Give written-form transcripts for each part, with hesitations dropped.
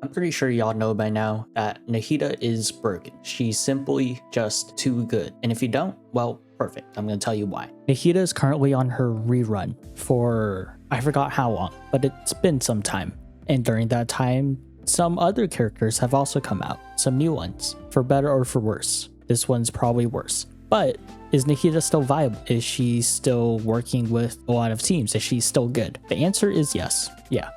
I'm pretty sure y'all know by now that Nahida is broken. She's simply just too good. And if you don't, well, perfect. I'm gonna tell you why. Nahida is currently on her rerun for I forgot how long, but it's been some time. And during that time, some other characters have also come out, some new ones, for better or for worse. This one's probably worse. But is Nahida still viable? Is she still working with a lot of teams? Is she still good? The answer is yes. Yeah.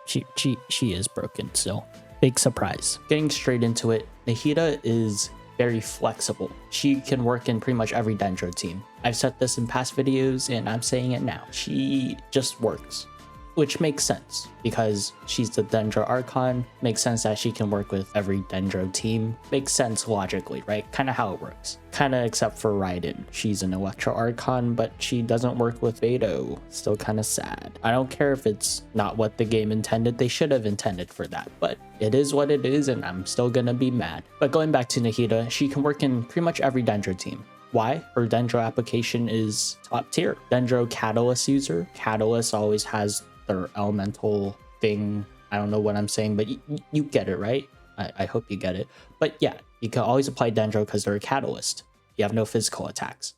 She is broken still. Big surprise. Getting straight into it, Nahida is very flexible. She can work in pretty much every Dendro team. I've said this in past videos and I'm saying it now. She just works. Which makes sense because she's the Dendro Archon. Makes sense that she can work with every Dendro team. Makes sense logically, right? Kind of how it works. Kind of except for Raiden. She's an Electro Archon, but she doesn't work with Beto. Still kind of sad. I don't care if it's not what the game intended. They should have intended for that, but it is what it is and I'm still gonna be mad. But going back to Nahida, she can work in pretty much every Dendro team. Why? Her Dendro application is top tier. Dendro Catalyst user. Catalyst always has their elemental thing. I don't know what I'm saying, but you get it, right? I hope you get it. But yeah, you can always apply Dendro because they're a catalyst. You have no physical attacks.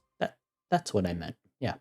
That's what I meant. Yeah,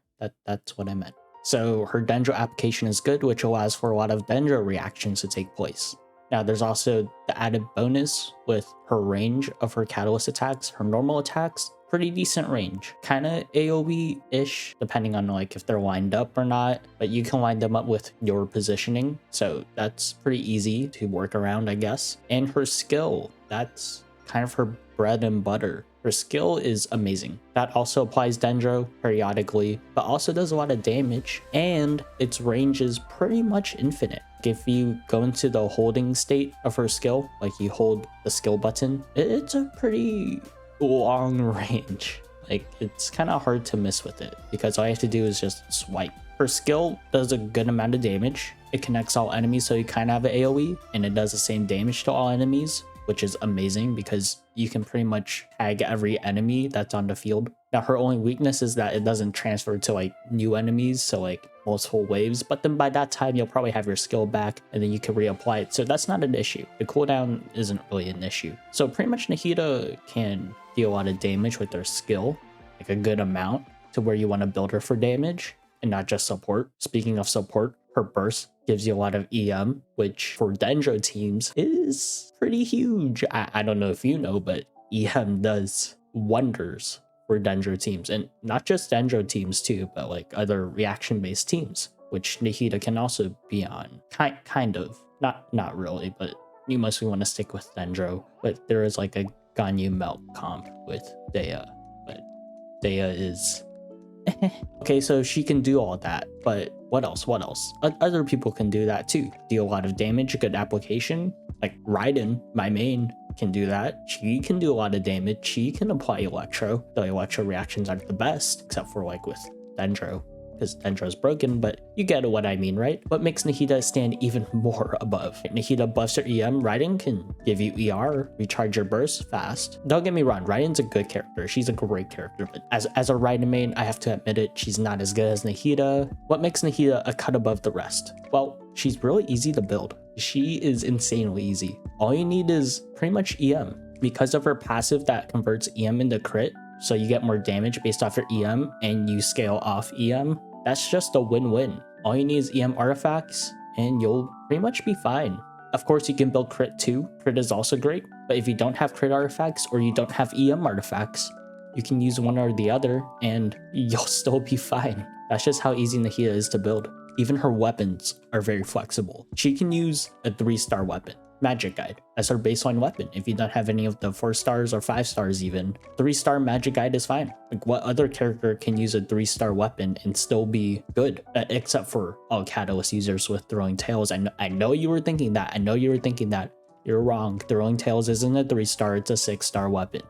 that's what I meant. So her Dendro application is good, which allows for a lot of Dendro reactions to take place. Now there's also the added bonus with her range of her catalyst attacks, her normal attacks. Pretty decent range, kind of AoE-ish, depending on like if they're lined up or not, but you can line them up with your positioning, so that's pretty easy to work around, I guess. And her skill, that's kind of her bread and butter. Her skill is amazing. That also applies Dendro periodically, but also does a lot of damage, and its range is pretty much infinite. If you go into the holding state of her skill, like you hold the skill button, it's a pretty long range. Like it's kind of hard to miss with it because all you have to do is just swipe. Her skill does a good amount of damage. It connects all enemies, so you kind of have an AoE, and it does the same damage to all enemies, which is amazing because you can pretty much tag every enemy that's on the field. Now her only weakness is that it doesn't transfer to like new enemies, so like multiple waves, but then by that time you'll probably have your skill back and then you can reapply it, so that's not an issue. The cooldown isn't really an issue. So pretty much Nahida can deal a lot of damage with her skill, like a good amount to where you want to build her for damage and not just support. Speaking of support, her burst gives you a lot of EM, which for Dendro teams is pretty huge. I don't know if you know, but EM does wonders for Dendro teams, and not just Dendro teams too, but like other reaction-based teams, which Nahida can also be on. Kind of, not really, but you mostly want to stick with Dendro. But there is like a Ganyu Melt comp with Dea, but Dea is okay, so she can do all that, but what else? Other people can do that too. Deal a lot of damage, good application. Like Raiden, my main, can do that. She can do a lot of damage. She can apply Electro. The Electro reactions aren't the best, except for like with Dendro, because Dendro's broken, but you get what I mean, right? What makes Nahida stand even more above? Nahida buffs her EM. Raiden can give you ER, recharge your burst fast. Don't get me wrong, Raiden's a good character. She's a great character, but as a Raiden main, I have to admit it, she's not as good as Nahida. What makes Nahida a cut above the rest? Well, she's really easy to build. She is insanely easy. All you need is pretty much EM. Because of her passive that converts EM into crit, so you get more damage based off your EM and you scale off EM, that's just a win-win. All you need is EM artifacts and you'll pretty much be fine. Of course, you can build crit too. Crit is also great, but if you don't have crit artifacts or you don't have EM artifacts, you can use one or the other and you'll still be fine. That's just how easy Nahida is to build. Even her weapons are very flexible. She can use a 3-star weapon, Magic Guide, as her baseline weapon. If you don't have any of the 4 stars or 5 stars even, 3-star Magic Guide is fine. Like what other character can use a 3-star weapon and still be good? Except for all Catalyst users with Throwing Tails. I know you were thinking that. You're wrong. Throwing Tails isn't a 3-star, it's a 6-star weapon.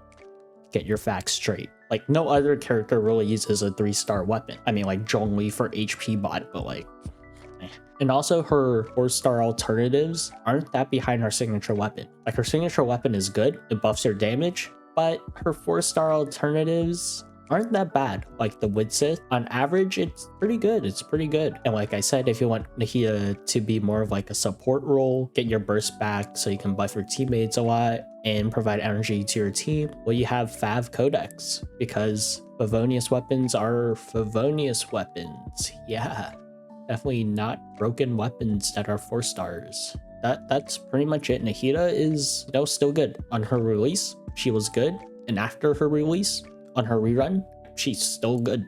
Get your facts straight. Like no other character really uses a 3-star weapon. I mean like Zhongli for HP bot, but like and also her 4-star alternatives aren't that behind her signature weapon. Like her signature weapon is good, it buffs her damage, but her 4-star alternatives aren't that bad. Like the Widsith, on average, it's pretty good. It's pretty good. And like I said, if you want Nahida to be more of like a support role, get your burst back so you can buff your teammates a lot and provide energy to your team, well, you have Fav Codex, because Favonius weapons are Favonius weapons. Yeah, definitely not broken weapons that are 4 stars. That's pretty much it. Nahida is, still good. On her release, she was good. And after her release, on her rerun, she's still good.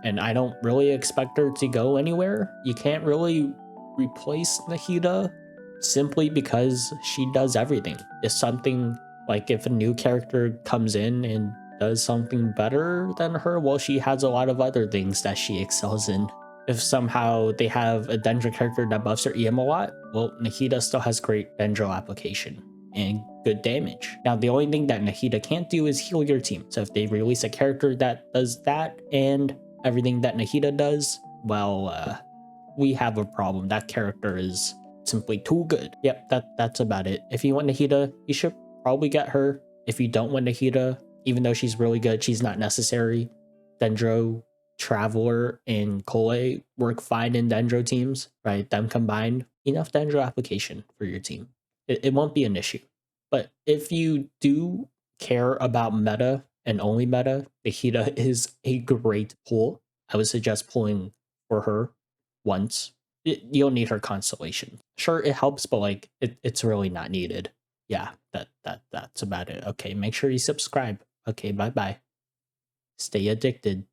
And I don't really expect her to go anywhere. You can't really replace Nahida simply because she does everything. If something, like if a new character comes in and does something better than her, well, she has a lot of other things that she excels in. If somehow they have a Dendro character that buffs her EM a lot, well, Nahida still has great Dendro application and good damage. Now, the only thing that Nahida can't do is heal your team. So if they release a character that does that and everything that Nahida does, well, we have a problem. That character is simply too good. Yep, that's about it. If you want Nahida, you should probably get her. If you don't want Nahida, even though she's really good, she's not necessary. Dendro, Traveler, and Kole work fine in Dendro teams, right? Them combined, enough Dendro application for your team. It won't be an issue. But if you do care about meta and only meta, Nahida is a great pull. I would suggest pulling for her once. You'll need her constellation. Sure, it helps, but like it's really not needed. Yeah, that's about it. Okay, make sure you subscribe. Okay, bye-bye. Stay addicted.